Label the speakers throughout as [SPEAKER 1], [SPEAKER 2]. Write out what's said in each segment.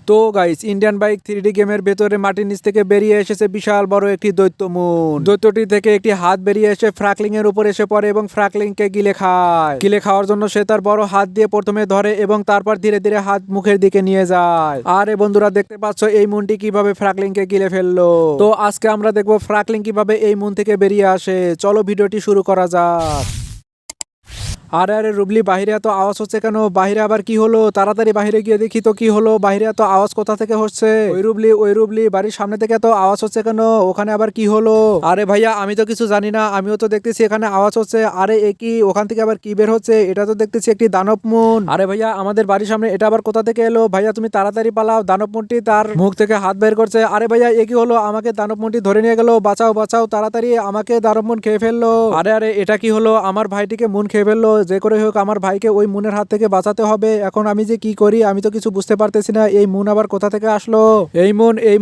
[SPEAKER 1] তো guys, Indian bike 3D গেমের ভেতরে মাটির নিচ থেকে বেরিয়ে এসেছে বিশাল বড় একটি দৈত্য মুন। দৈত্যটি থেকে একটি হাত বেরিয়ে এসে ফ্রাকলিং এর উপর এসে পড়ে এবং ফ্রাকলিং কে গিলে খায়। গিলে খাওয়ার জন্য সে তার বড় হাত দিয়ে প্রথমে ধরে এবং তারপর ধীরে ধীরে হাত মুখের দিকে নিয়ে যায়। আরে বন্ধুরা, দেখতে পাচ্ছ এই মুনটি কিভাবে ফ্রাকলিং কে গিলে ফেললো। তো আজকে আমরা দেখবো ফ্রাকলিং কিভাবে এই মুন থেকে বেরিয়ে আসে। চলো ভিডিওটি শুরু করা যাক। আরে আরে রুবলি, বাহিরে এত আওয়াজ হচ্ছে কেন? বাহিরে আবার কি হলো? তাড়াতাড়ি বাহিরে গিয়ে দেখি তো কি হলো। বাহিরে এত আওয়াজ কোথা থেকে হচ্ছে? ওই রুবলি, বাড়ির সামনে থেকে এত আওয়াজ হচ্ছে কেন? ওখানে আবার কি হলো? আরে ভাইয়া, আমি তো কিছু জানি না, আমিও তো দেখতেছি এখানে আওয়াজ হচ্ছে। আরে এ কি? ওখান থেকে আবার কি বের হচ্ছে? এটা তো দেখতেছি একটি দানব মুন। আরে ভাইয়া, আমাদের বাড়ির সামনে এটা আবার কোথা থেকে এলো? ভাইয়া তুমি তাড়াতাড়ি পালাও, দানব মুনটি তার মুখ থেকে হাত বের করছে। আরে ভাইয়া, এ কি হলো? আমাকে দানব মুনটি ধরে নিয়ে গেল। বাঁচাও বাঁচাও, তাড়াতাড়ি, আমাকে দানব মুন খেয়ে ফেললো। আরে আরে, এটা কি হলো? আমার ভাইটিকে মুন খেয়ে ফেললো। যে করে হোক আমার ভাইকে ওই মুনের হাত থেকে বাঁচাতে হবে। এখন আমি যে কি করি, আমি তো কিছু বুঝতে পারতেছি না। এই মুন আবার কোথা থেকে আসলো? এই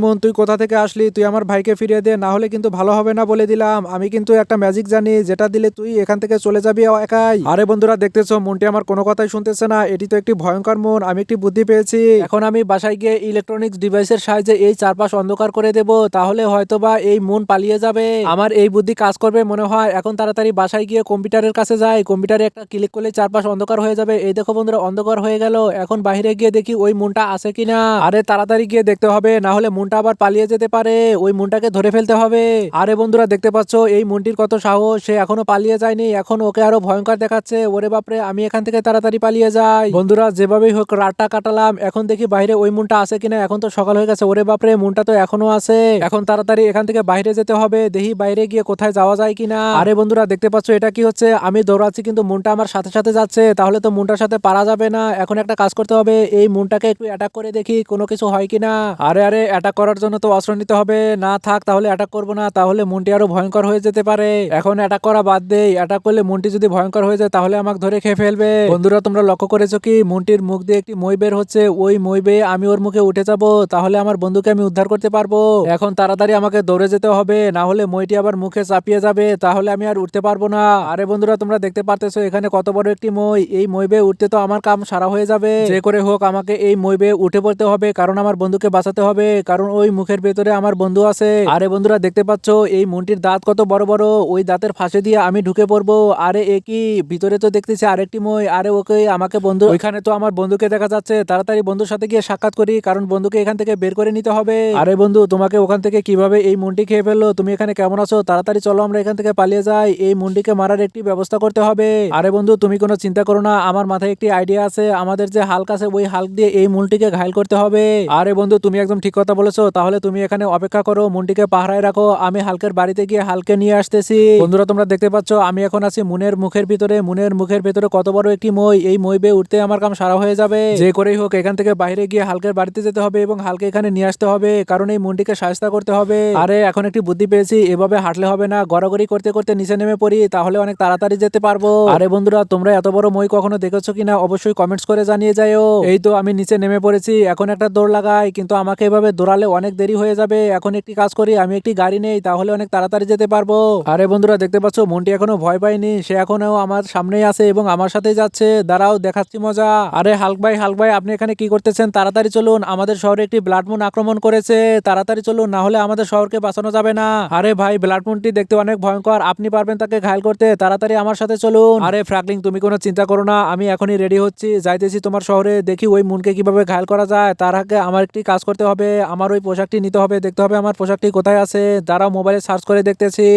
[SPEAKER 1] মুন তুই কোথা থেকে আসলি? তুই আমার ভাইকে ফিরিয়ে দে, না হলে কিন্তু ভালো হবে না বলে দিলাম। আমি কিন্তু একটা ম্যাজিক জানি, যেটা দিলে তুই এখান থেকে চলে যাবি একাই। আরে বন্ধুরা, দেখতেছো মুনটি আমার কোনো কথাই শুনতেছে না। এটি তো একটি ভয়ঙ্কর মুন। আমি একটি বুদ্ধি পেয়েছি। এখন আমি বাসায় গিয়ে ইলেকট্রনিক্স ডিভাইসের সাহায্যে এই চারপাশ অন্ধকার করে দেব, তাহলে হয়তোবা এই মুন পালিয়ে যাবে। আমার এই বুদ্ধি কাজ করবে মনে হয়। এখন তাড়াতাড়ি বাসায় গিয়ে কম্পিউটারের কাছে যাই। কম্পিউটারে একটা ক্লিক করলে চারপাশ অন্ধকার হয়ে যাবে। এই দেখো বন্ধুরা, অন্ধকার হয়ে গেল। এখন বাইরে গিয়ে দেখি ওই মুনটা আছে কিনা। আরে তাড়াতাড়ি গিয়ে দেখতে হবে, না হলে মুনটা আবার পালিয়ে যেতে পারে। ওই মুনটাকে ধরে ফেলতে হবে। আরে বন্ধুরা, দেখতে পাচ্ছ এই মুনটির কত সাহস, সে এখনো পালিয়ে যায়নি। এখন ওকে আরো ভয়ঙ্কর দেখাচ্ছে। ওরে বাপরে, আমি এখান থেকে তাড়াতাড়ি পালিয়ে যাই। বন্ধুরা, যেভাবেই হোক রাতটা কাটালাম। এখন দেখি বাইরে ওই মুনটা আছে কিনা। এখন তো সকাল হয়ে গেছে। ওরে বাপরে, মুনটা তো এখনো আছে। এখন তাড়াতাড়ি এখান থেকে বাইরে যেতে হবে। দেখি বাইরে গিয়ে কোথায় যাওয়া যায় কিনা। আরে বন্ধুরা, দেখতে পাচ্ছ এটা কি হচ্ছে? আমি দৌড়াচ্ছি কিন্তু মুনটা আমার সাথে সাথে যাচ্ছে। তাহলে তো মুনটার সাথে পারা যাবে না। এখন একটা কাজ করতে হবে, এই মুনটাকে একটু অ্যাটাক করে দেখি কোনো কিছু হয় কিনা। আরে আরে, অ্যাটাক করার জন্য তো অস্ত্র নিতে হবে। না থাক, তাহলে অ্যাটাক করবো না, তাহলে মুনটি আরো ভয়ঙ্কর হয়ে যেতে পারে। এখন অ্যাটাক করা বাদ দেই। অ্যাটাক করলে মুনটি যদি ভয়ঙ্কর হয়ে যায় তাহলে আমাকে ধরে খেয়ে ফেলবে। বন্ধুরা, তোমরা লক্ষ্য করেছো কি মুনটির মুখ দিয়ে একটি মই বের হচ্ছে? ওই মই বেয়ে আমি ওর মুখে উঠে যাব, তাহলে আমার বন্ধুকে আমি উদ্ধার করতে পারবো। এখন তাড়াতাড়ি আমাকে দৌড়ে যেতে হবে, না হলে মইটি আবার মুখে চাপিয়ে যাবে, তাহলে আমি আর উঠতে পারবো না। আরে বন্ধুরা, তোমরা দেখতে পারতেছো এখানে কত বড় একটি মই। এই মই বেয়ে উঠতে তো আমার কাম সারা হয়ে যাবে। যে করে হোক আমাকে এই মই বেয়ে উঠে পড়তে হবে, কারণ আমার বন্ধুকে বাঁচাতে হবে, কারণ ওই মুখের ভেতরে আমার বন্ধু আছে। আরে বন্ধুরা, দেখতে পাচ্ছ এই মুনটির দাঁত কত বড় বড়। ওই দাঁতের ফাঁসে দিয়ে আমি ঢুকে পড়বো। আরে এ কি? ভিতরে তো দেখতেছি আরেকটি মই। আরে ওকে, আমাকে বন্ধু, ওইখানে তো আমার বন্ধুকে দেখা যাচ্ছে। তাড়াতাড়ি বন্ধুর সাথে গিয়ে সাক্ষাৎ করি, কারণ বন্ধুকে এখান থেকে বের করে নিতে হবে। আরে বন্ধু, তোমাকে ওখান থেকে কিভাবে এই মুনটি খেয়ে ফেললো? তুমি এখানে কেমন আছো? তাড়াতাড়ি চলো আমরা এখান থেকে পালিয়ে যাই। এই মুনটিকে মারার একটি ব্যবস্থা করতে হবে। আরে বন্ধু, তুমি কোনো চিন্তা করো না, আমার মাথায় একটি আইডিয়া আছে। আমাদের যে হাল্ক আছে, ওই হাল্ক দিয়ে এই মুনটিকে ঘায়ল করতে হবে। আরে বন্ধু, তুমি একদম ঠিক কথা বলেছো। তাহলে তুমি এখানে অপেক্ষা করো, মুনটিকে পাহারায় রাখো। আমি হাল্কের বাড়িতে গিয়ে হাল্কে নিয়ে আসতেছি। বন্ধুরা, তোমরা দেখতে পাচ্ছ আমি এখন আছি মুনের মুখের ভিতরে। মুনের মুখের ভিতরে কত বড় একটি মই। এই মই বেয়ে উঠতে আমার কাম সারা হয়ে যাবে। যে করেই হোক এখান থেকে বাইরে গিয়ে হাল্কের বাড়িতে যেতে হবে এবং হালকে এখানে নিয়ে আসতে হবে, কারণ এই মুনটিকে সাহায্য করতে হবে। আরে এখন একটি বুদ্ধি পেয়েছি, এভাবে হাঁটলে হবে না, গড়াগড়ি করতে করতে নিচে নেমে পড়ি, তাহলে অনেক তাড়াতাড়ি যেতে পারবো। আরে বন্ধুরা, তোমরা এত বড় মই কখনো দেখেছো কিনা অবশ্যই কমেন্টস করে জানিয়ে যাও। এই তো আমি নিচে নেমে পড়েছি। এখন একটা দৌড় লাগাই, কিন্তু আমাকে এভাবে দৌড়ালে অনেক দেরি হয়ে যাবে। এখন একটি কাজ করি, আমি একটি গাড়ি নেই, তাহলে অনেক তাড়াতাড়ি যেতে পারবো। আরে বন্ধুরা, দেখতে পাচ্ছ মুনটি এখনো ভয় পায়নি। সে এখনো আমার সামনেই আছে এবং আমার সাথেই যাচ্ছে। দাঁড়াও, দেখাচ্ছি মজা। আরে হাল্ক ভাই, আপনি এখানে কি করতেছেন? তাড়াতাড়ি চলুন, আমাদের শহরে একটি ব্লাড মুন আক্রমণ করেছে। তাড়াতাড়ি চলুন, না হলে আমাদের শহরকে বাঁচানো যাবে না। আরে ভাই, ব্লাড মুনটি দেখতে অনেক ভয়ঙ্কর, আপনি পারবেন তাকে ঘায়ল করতে? তাড়াতাড়ি আমার সাথে চলুন। আরে ফ্রাকলিং, তুমি কোনো চিন্তা করো না, আমি এখনই রেডি হচ্ছি, যাইতেছি তোমার শহরে। দেখি ওই মুনকে কিভাবে ঘায়ল করা যায়। তার আগে আমার একটি কাজ করতে হবে, আমার ওই পোশাকটি নিতে হবে। দেখতে হবে আমার পোশাকটি কোথায় আছে। দাঁড়াও, মোবাইলে সার্চ করে দেখতেছি।